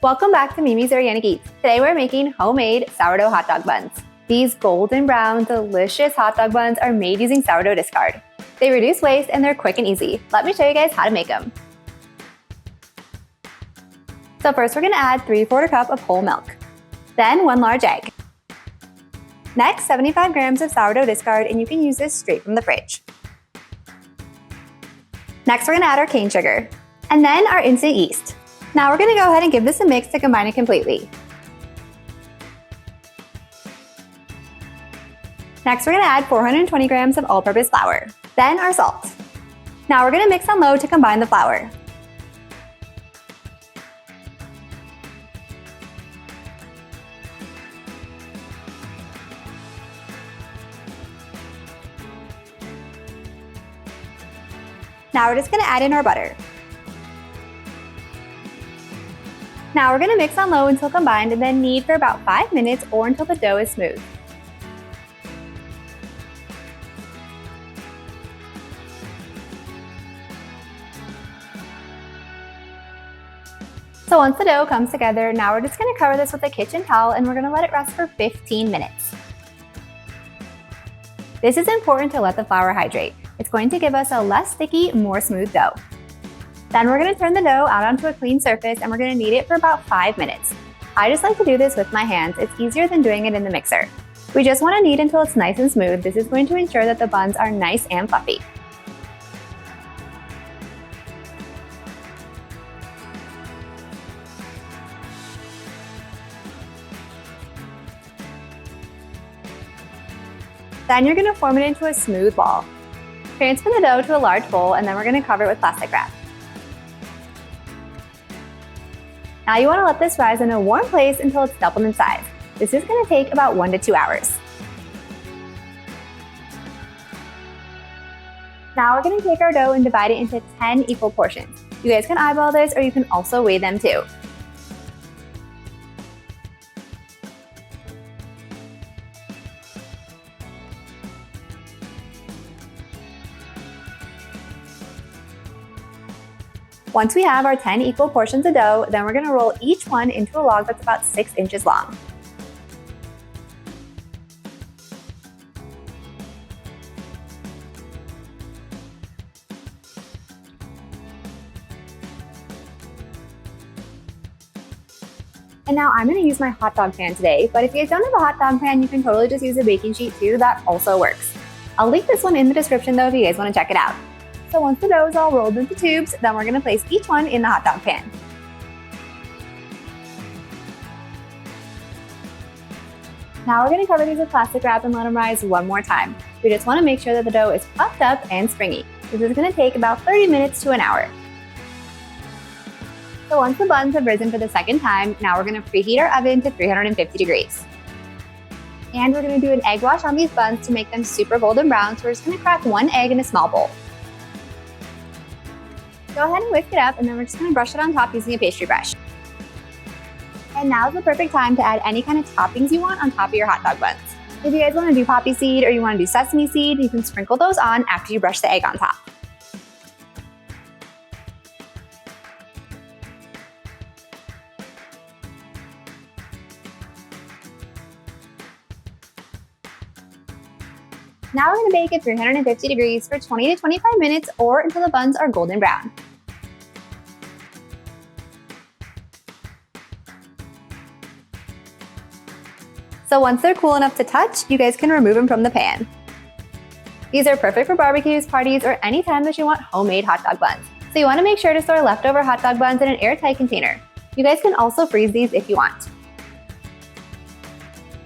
Welcome back to Mimi's Organic Eats. Today we're making homemade sourdough hot dog buns. These golden brown, delicious hot dog buns are made using sourdough discard. They reduce waste and they're quick and easy. Let me show you guys how to make them. So first we're gonna add 3/4 cup of whole milk. Then 1 large egg. Next, 75 grams of sourdough discard, and you can use this straight from the fridge. Next, we're gonna add our cane sugar, and then our instant yeast. Now we're gonna go ahead and give this a mix to combine it completely. Next, we're gonna add 420 grams of all-purpose flour, then our salt. Now we're gonna mix on low to combine the flour. Now we're just gonna add in our butter. Now we're gonna mix on low until combined and then knead for about 5 minutes or until the dough is smooth. So once the dough comes together, now we're just gonna cover this with a kitchen towel and we're gonna let it rest for 15 minutes. This is important to let the flour hydrate. It's going to give us a less sticky, more smooth dough. Then we're gonna turn the dough out onto a clean surface and we're gonna knead it for about 5 minutes. I just like to do this with my hands. It's easier than doing it in the mixer. We just wanna knead until it's nice and smooth. This is going to ensure that the buns are nice and fluffy. Then you're gonna form it into a smooth ball. Transfer the dough to a large bowl and then we're gonna cover it with plastic wrap. Now you wanna let this rise in a warm place until it's doubled in size. This is gonna take about 1 to 2 hours. Now we're gonna take our dough and divide it into 10 equal portions. You guys can eyeball this or you can also weigh them too. Once we have our 10 equal portions of dough, then we're gonna roll each one into a log that's about 6 inches long. And now I'm gonna use my hot dog pan today, but if you guys don't have a hot dog pan, you can totally just use a baking sheet too, that also works. I'll link this one in the description though if you guys wanna check it out. So once the dough is all rolled into tubes, then we're gonna place each one in the hot dog pan. Now we're gonna cover these with plastic wrap and let them rise one more time. We just wanna make sure that the dough is puffed up and springy. This is gonna take about 30 minutes to an hour. So once the buns have risen for the second time, now we're gonna preheat our oven to 350 degrees. And we're gonna do an egg wash on these buns to make them super golden brown, so we're just gonna crack 1 egg in a small bowl. Go ahead and whisk it up and then we're just gonna brush it on top using a pastry brush. And now's the perfect time to add any kind of toppings you want on top of your hot dog buns. If you guys wanna do poppy seed or you wanna do sesame seed, you can sprinkle those on after you brush the egg on top. Now we're gonna bake at 350 degrees for 20 to 25 minutes or until the buns are golden brown. So once they're cool enough to touch, you guys can remove them from the pan. These are perfect for barbecues, parties, or any time that you want homemade hot dog buns. So you wanna make sure to store leftover hot dog buns in an airtight container. You guys can also freeze these if you want.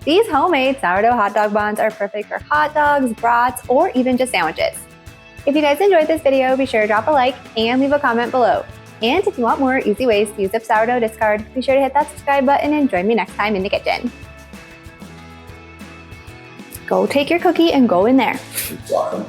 These homemade sourdough hot dog buns are perfect for hot dogs, brats, or even just sandwiches. If you guys enjoyed this video, be sure to drop a like and leave a comment below. And if you want more easy ways to use up sourdough discard, be sure to hit that subscribe button and join me next time in the kitchen. Go take your cookie and go in there. Welcome.